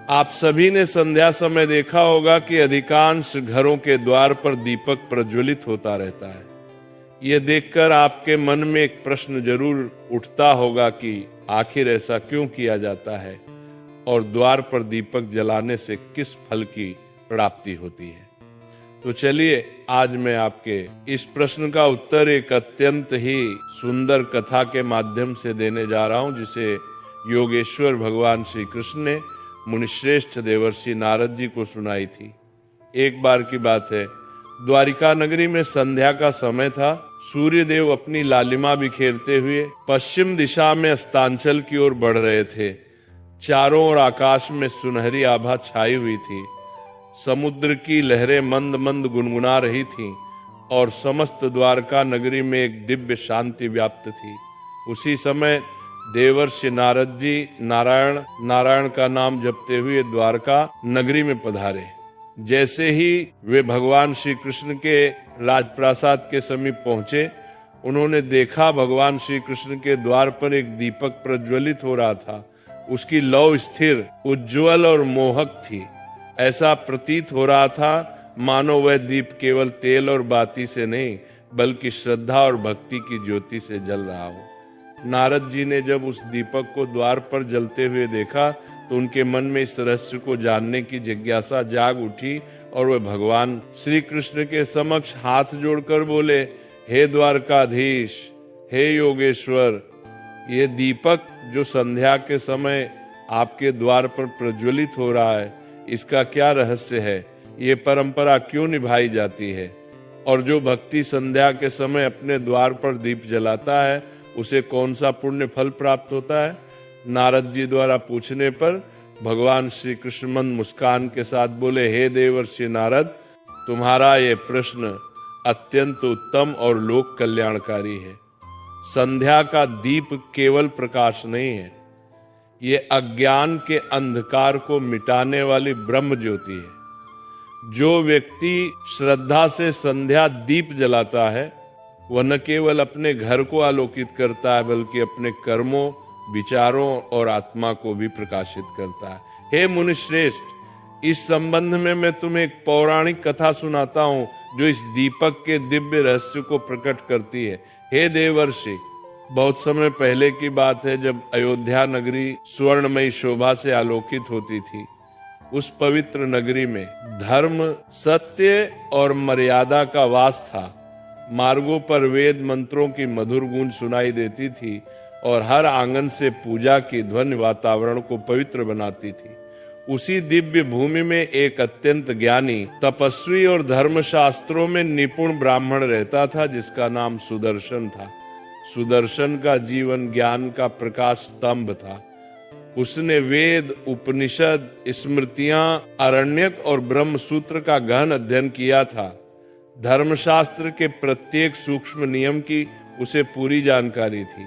आप सभी ने संध्या समय देखा होगा कि अधिकांश घरों के द्वार पर दीपक प्रज्वलित होता रहता है। यह देखकर आपके मन में एक प्रश्न जरूर उठता होगा कि आखिर ऐसा क्यों किया जाता है और द्वार पर दीपक जलाने से किस फल की प्राप्ति होती है। तो चलिए आज मैं आपके इस प्रश्न का उत्तर एक अत्यंत ही सुंदर कथा के माध्यम से देने जा रहा हूं, जिसे योगेश्वर भगवान श्री कृष्ण ने मुनिश्रेष्ठ देवर्षि नारद जी को सुनाई थी। एक बार की बात है, द्वारिका नगरी में संध्या का समय था। सूर्य देव अपनी लालिमा बिखेरते हुए पश्चिम दिशा में अस्तांचल की ओर बढ़ रहे थे। चारों ओर आकाश में सुनहरी आभा छाई हुई थी। समुद्र की लहरें मंद मंद गुनगुना रही थीं और समस्त द्वारका नगरी में एक दिव्य शांति व्याप्त थी। उसी समय देवर्षि नारद जी नारायण नारायण का नाम जपते हुए द्वारका नगरी में पधारे। जैसे ही वे भगवान श्री कृष्ण के राजप्रासाद के समीप पहुंचे, उन्होंने देखा भगवान श्री कृष्ण के द्वार पर एक दीपक प्रज्वलित हो रहा था। उसकी लौ स्थिर, उज्जवल और मोहक थी। ऐसा प्रतीत हो रहा था मानो वह दीप केवल तेल और बाती से नहीं, बल्कि श्रद्धा और भक्ति की ज्योति से जल रहा हो। नारद जी ने जब उस दीपक को द्वार पर जलते हुए देखा तो उनके मन में इस रहस्य को जानने की जिज्ञासा जाग उठी और वे भगवान श्री कृष्ण के समक्ष हाथ जोड़कर बोले, हे द्वारकाधीश, हे योगेश्वर, ये दीपक जो संध्या के समय आपके द्वार पर प्रज्वलित हो रहा है, इसका क्या रहस्य है? ये परंपरा क्यों निभाई जाती है? और जो भक्ति संध्या के समय अपने द्वार पर दीप जलाता है, उसे कौन सा पुण्य फल प्राप्त होता है? नारद जी द्वारा पूछने पर भगवान श्री कृष्ण मंद मुस्कान के साथ बोले, हे देवर्षि नारद, तुम्हारा ये प्रश्न अत्यंत उत्तम और लोक कल्याणकारी है। संध्या का दीप केवल प्रकाश नहीं है, ये अज्ञान के अंधकार को मिटाने वाली ब्रह्म ज्योति है। जो व्यक्ति श्रद्धा से संध्या दीप जलाता है, वह न केवल अपने घर को आलोकित करता है, बल्कि अपने कर्मों, विचारों और आत्मा को भी प्रकाशित करता है। हे मुनिश्रेष्ठ, इस संबंध में मैं तुम्हें एक पौराणिक कथा सुनाता हूं, जो इस दीपक के दिव्य रहस्य को प्रकट करती है। हे देवर्षि, बहुत समय पहले की बात है, जब अयोध्या नगरी स्वर्णमयी शोभा से आलोकित होती थी। उस पवित्र नगरी में धर्म, सत्य और मर्यादा का वास था। मार्गों पर वेद मंत्रों की मधुर गूंज सुनाई देती थी और हर आंगन से पूजा की ध्वनि वातावरण को पवित्र बनाती थी। उसी दिव्य भूमि में एक अत्यंत ज्ञानी, तपस्वी और धर्मशास्त्रों में निपुण ब्राह्मण रहता था, जिसका नाम सुदर्शन था। सुदर्शन का जीवन ज्ञान का प्रकाश स्तंभ था। उसने वेद, उपनिषद, स्मृतियां, अरण्यक और ब्रह्म सूत्र का गहन अध्ययन किया था। धर्मशास्त्र के प्रत्येक सूक्ष्म नियम की उसे पूरी जानकारी थी।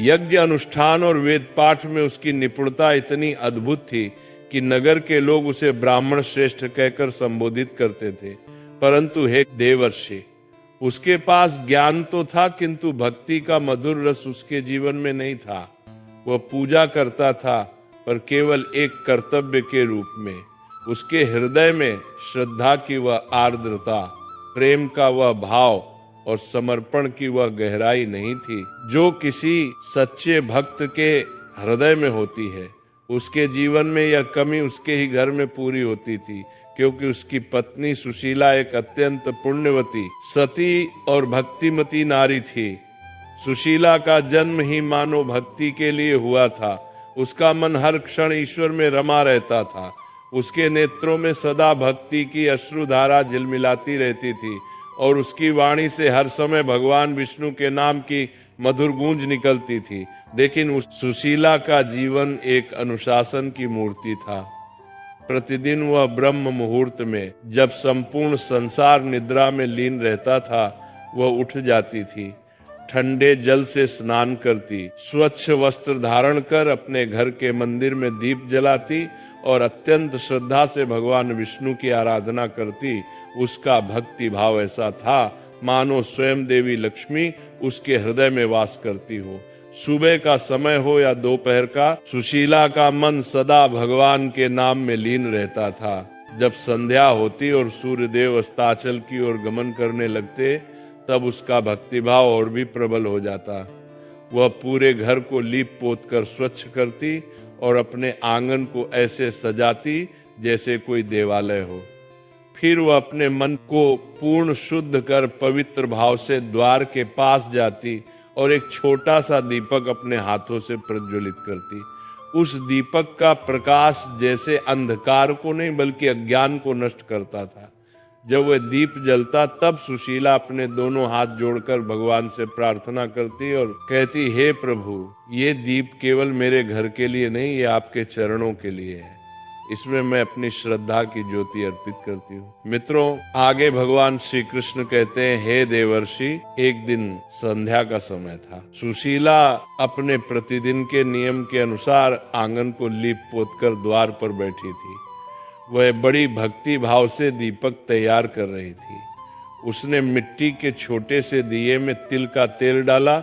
यज्ञ अनुष्ठान और वेद पाठ में उसकी निपुणता इतनी अद्भुत थी कि नगर के लोग उसे ब्राह्मण श्रेष्ठ कहकर संबोधित करते थे। परंतु हे देवर्षि, उसके पास ज्ञान तो था, किंतु भक्ति का मधुर रस उसके जीवन में नहीं था। वह पूजा करता था, पर केवल एक कर्तव्य के रूप में। उसके हृदय में श्रद्धा की वह आर्द्रता, प्रेम का वह भाव और समर्पण की वह गहराई नहीं थी, जो किसी सच्चे भक्त के हृदय में होती है। उसके जीवन में यह कमी उसके ही घर में पूरी होती थी, क्योंकि उसकी पत्नी सुशीला एक अत्यंत पुण्यवती, सती और भक्तिमती नारी थी। सुशीला का जन्म ही मानो भक्ति के लिए हुआ था। उसका मन हर क्षण ईश्वर में रमा रहता था। उसके नेत्रों में सदा भक्ति की अश्रुधारा झिलमिलाती रहती थी और उसकी वाणी से हर समय भगवान विष्णु के नाम की मधुर गूंज निकलती थी। लेकिन उस सुशीला का जीवन एक अनुशासन की मूर्ति था। प्रतिदिन वह ब्रह्म मुहूर्त में, जब संपूर्ण संसार निद्रा में लीन रहता था, वह उठ जाती थी, ठंडे जल से स्नान करती, स्वच्छ वस्त्र धारण कर अपने घर के मंदिर में दीप जलाती और अत्यंत श्रद्धा से भगवान विष्णु की आराधना करती। उसका भक्ति भाव ऐसा था मानो स्वयं देवी लक्ष्मी उसके हृदय में वास करती हो। सुबह का समय हो या दोपहर का, सुशीला का मन सदा भगवान के नाम में लीन रहता था। जब संध्या होती और सूर्यदेव अस्ताचल की ओर गमन करने लगते, तब उसका भक्तिभाव और भी प्रबल हो जाता। वह पूरे घर को लीप पोत कर स्वच्छ करती और अपने आंगन को ऐसे सजाती जैसे कोई देवालय हो। फिर वह अपने मन को पूर्ण शुद्ध कर पवित्र भाव से द्वार के पास जाती और एक छोटा सा दीपक अपने हाथों से प्रज्वलित करती। उस दीपक का प्रकाश जैसे अंधकार को नहीं बल्कि अज्ञान को नष्ट करता था। जब वह दीप जलता तब सुशीला अपने दोनों हाथ जोड़कर भगवान से प्रार्थना करती और कहती, हे प्रभु, ये दीप केवल मेरे घर के लिए नहीं, ये आपके चरणों के लिए है। इसमें मैं अपनी श्रद्धा की ज्योति अर्पित करती हूँ। मित्रों, आगे भगवान श्री कृष्ण कहते हैं, हे देवर्षि, एक दिन संध्या का समय था। सुशीला अपने प्रतिदिन के नियम के अनुसार आंगन को लीप पोत कर द्वार पर बैठी थी। वह बड़ी भक्ति भाव से दीपक तैयार कर रही थी। उसने मिट्टी के छोटे से दिए में तिल का तेल डाला,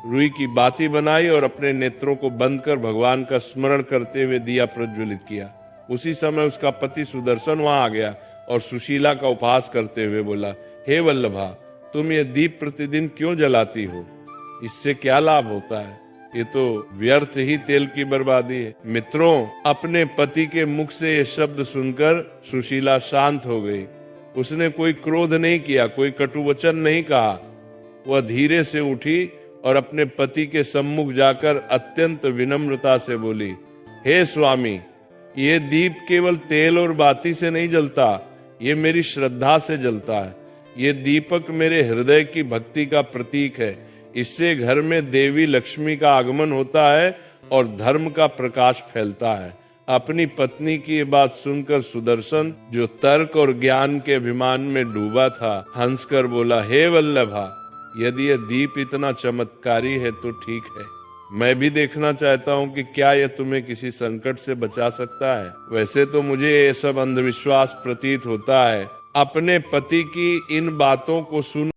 रुई की बाती बनाई और अपने नेत्रों को बंद कर भगवान का स्मरण करते हुए दिया प्रज्वलित किया। उसी समय उसका पति सुदर्शन वहां आ गया और सुशीला का उपहास करते हुए बोला, हे वल्लभा, तुम ये दीप प्रतिदिन क्यों जलाती हो? इससे क्या लाभ होता है? ये तो व्यर्थ ही तेल की बर्बादी है। मित्रों, अपने पति के मुख से ये शब्द सुनकर सुशीला शांत हो गई। उसने कोई क्रोध नहीं किया, कोई कटु वचन नहीं कहा। वह धीरे से उठी और अपने पति के सम्मुख जाकर अत्यंत विनम्रता से बोली, हे स्वामी, ये दीप केवल तेल और बाती से नहीं जलता, ये मेरी श्रद्धा से जलता है। ये दीपक मेरे हृदय की भक्ति का प्रतीक है। इससे घर में देवी लक्ष्मी का आगमन होता है और धर्म का प्रकाश फैलता है। अपनी पत्नी की ये बात सुनकर सुदर्शन, जो तर्क और ज्ञान के अभिमान में डूबा था, हंसकर बोला, हे वल्लभा, यदि यह दीप इतना चमत्कारी है तो ठीक है। मैं भी देखना चाहता हूँ कि क्या यह तुम्हें किसी संकट से बचा सकता है। वैसे तो मुझे ये सब अंधविश्वास प्रतीत होता है। अपने पति की इन बातों को सुन